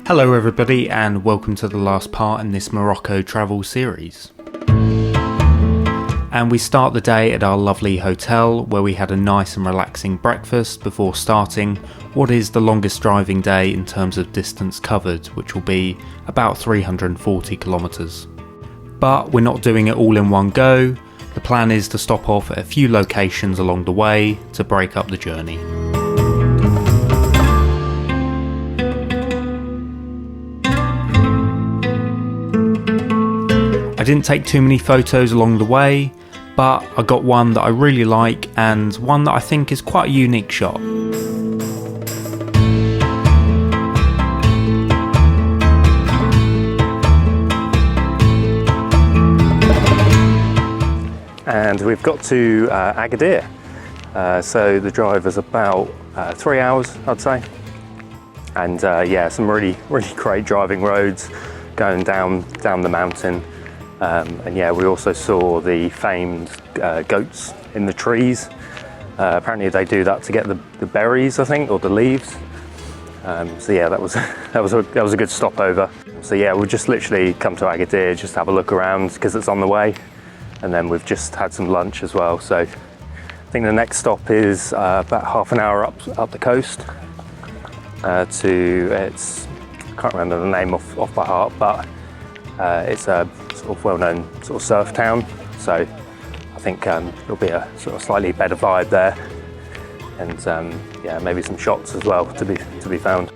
Hello everybody and welcome to the last part in this Morocco travel series. And we start the day at our lovely hotel where we had a nice and relaxing breakfast before starting what is the longest driving day in terms of distance covered, which will be about 340 kilometres. But we're not doing it all in one go. The plan is to stop off at a few locations along the way to break up the journey. I didn't take too many photos along the way, but I got one that I really like and one that I think is quite a unique shot. And we've got to Agadir. So the drive is about 3 hours, I'd say. And yeah, some really great driving roads going down the mountain. And yeah, we also saw the famed goats in the trees. Apparently they do that to get the berries, I think, or the leaves. So yeah, that was a good stopover. So yeah, we'll just literally come to Agadir, just have a look around because it's on the way. And then we've just had some lunch as well. So I think the next stop is about half an hour up the coast I can't remember the name off by heart, but it's a sort of well-known sort of surf town. So I think there'll be a sort of slightly better vibe there, and yeah, maybe some shots as well to be found.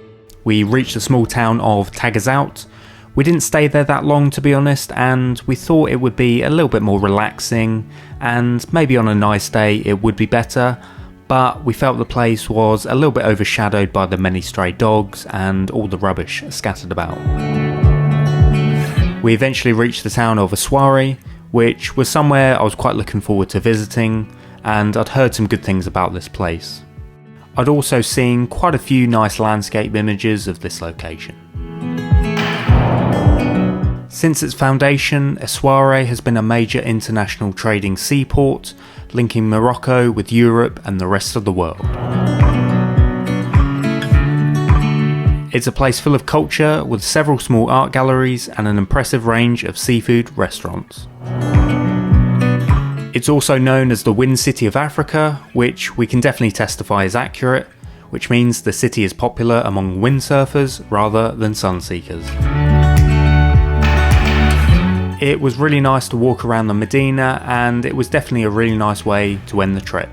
We reached the small town of Taghazout. We didn't stay there that long, to be honest, and we thought it would be a little bit more relaxing, and maybe on a nice day it would be better, but we felt the place was a little bit overshadowed by the many stray dogs and all the rubbish scattered about. We eventually reached the town of Essaouira, which was somewhere I was quite looking forward to visiting, and I'd heard some good things about this place. I'd also seen quite a few nice landscape images of this location. Since its foundation, Essaouira has been a major international trading seaport, linking Morocco with Europe and the rest of the world. It's a place full of culture with several small art galleries and an impressive range of seafood restaurants. It's also known as the Wind City of Africa, which we can definitely testify is accurate, which means the city is popular among windsurfers rather than sunseekers. It was really nice to walk around the Medina, and it was definitely a really nice way to end the trip.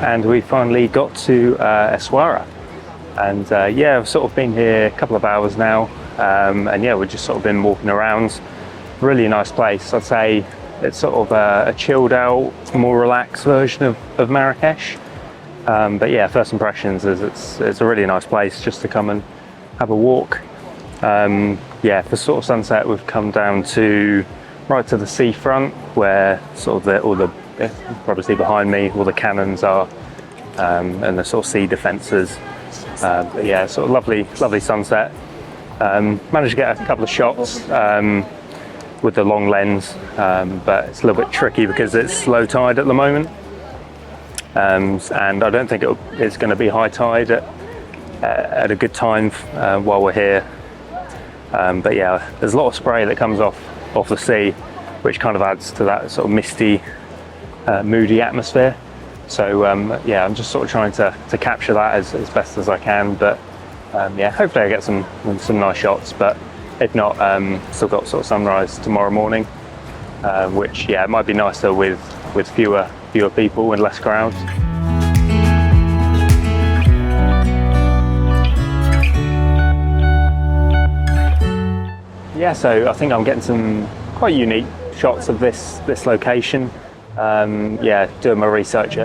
And we finally got to Essaouira, and yeah, I've sort of been here a couple of hours now, and yeah, we've just sort of been walking around. Really nice place, I'd say. It's sort of a chilled out, more relaxed version of Marrakesh. But yeah, first impressions is it's a really nice place just to come and have a walk. Yeah, for sort of sunset, we've come down right to the seafront where sort of you probably see behind me, all the cannons are, and the sort of sea defences. But yeah, sort of lovely sunset. Managed to get a couple of shots with the long lens, but it's a little bit tricky because it's low tide at the moment, and I don't think it's going to be high tide at a good time while we're here. But yeah, there's a lot of spray that comes off the sea, which kind of adds to that sort of misty, moody atmosphere. So yeah, I'm just sort of trying to capture that as best as I can. But yeah, hopefully I get some nice shots. But if not, still got sort of sunrise tomorrow morning, which yeah, it might be nicer with fewer people and less crowds. Yeah, so I think I'm getting some quite unique shots of this location. Yeah, doing my research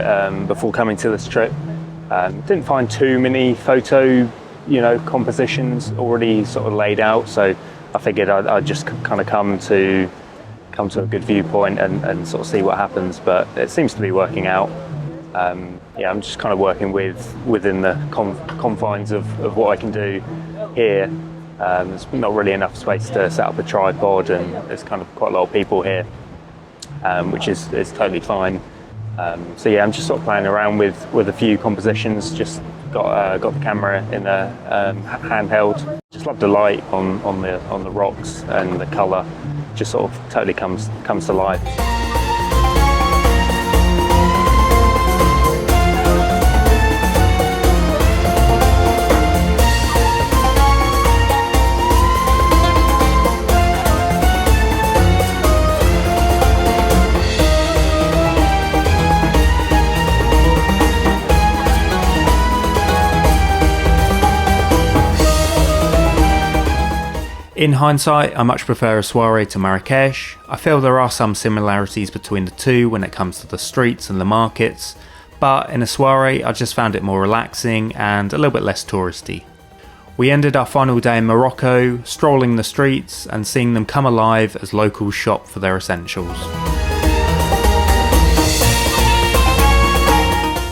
before coming to this trip, didn't find too many photo compositions already sort of laid out, so I figured I'd just kind of come to a good viewpoint and sort of see what happens. But it seems to be working out. Yeah, I'm just kind of working within the confines of what I can do here. There's not really enough space to set up a tripod, and there's kind of quite a lot of people here, which is totally fine. So yeah, I'm just sort of playing around with a few compositions. Just got the camera in a handheld. Just love the light on the rocks, and the colour just sort of totally comes to life. In hindsight, I much prefer Essaouira to Marrakesh. I feel there are some similarities between the two when it comes to the streets and the markets, but in Essaouira I just found it more relaxing and a little bit less touristy. We ended our final day in Morocco, strolling the streets and seeing them come alive as locals shop for their essentials.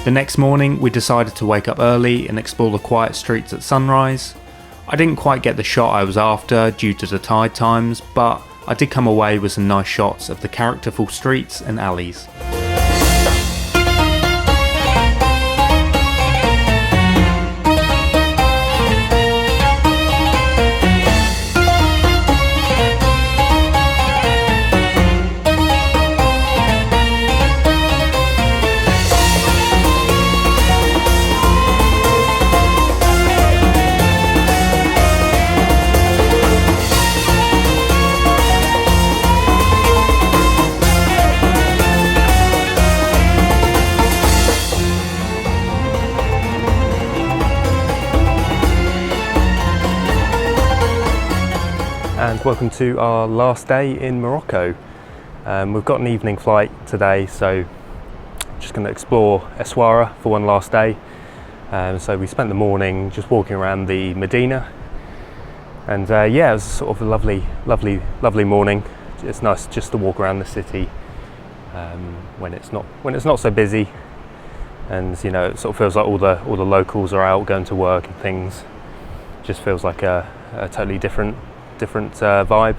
The next morning we decided to wake up early and explore the quiet streets at sunrise. I didn't quite get the shot I was after due to the tide times, but I did come away with some nice shots of the characterful streets and alleys. And welcome to our last day in Morocco. We've got an evening flight today, so just going to explore Essaouira for one last day. So we spent the morning just walking around the Medina, and yeah, it was sort of a lovely morning. It's nice just to walk around the city when it's not so busy, and you know, it sort of feels like all the locals are out going to work and things. Just feels like a totally different vibe,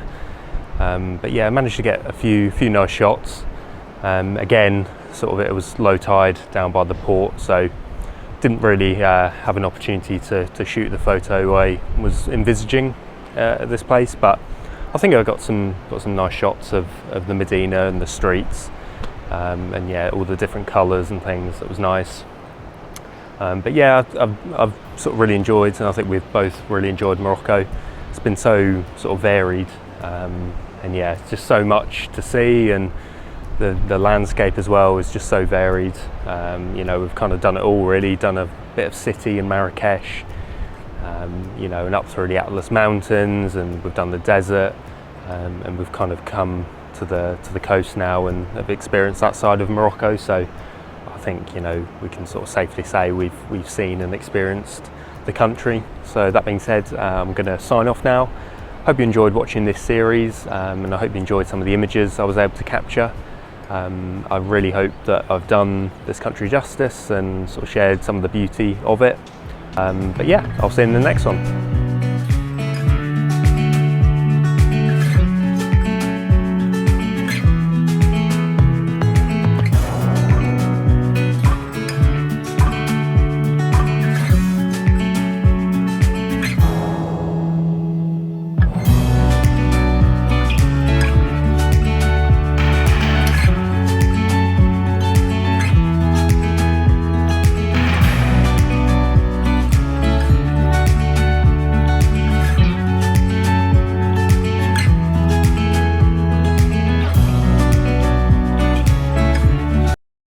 but yeah, I managed to get a few nice shots. Again, sort of it was low tide down by the port, so didn't really have an opportunity to shoot the photo I was envisaging at this place, but I think I got some nice shots of the Medina and the streets, and yeah, all the different colours and things. That was nice. But yeah, I've sort of really enjoyed, and I think we've both really enjoyed Morocco. It's been so sort of varied, and yeah, it's just so much to see, and the landscape as well is just so varied. You know, we've kind of done it all really, done a bit of city in Marrakesh, you know, and up through the Atlas Mountains, and we've done the desert, and we've kind of come to the coast now and have experienced that side of Morocco. So I think, you know, we can sort of safely say we've seen and experienced the country. So that being said, I'm going to sign off now. Hope you enjoyed watching this series, and I hope you enjoyed some of the images I was able to capture. I really hope that I've done this country justice and sort of shared some of the beauty of it. But yeah, I'll see you in the next one.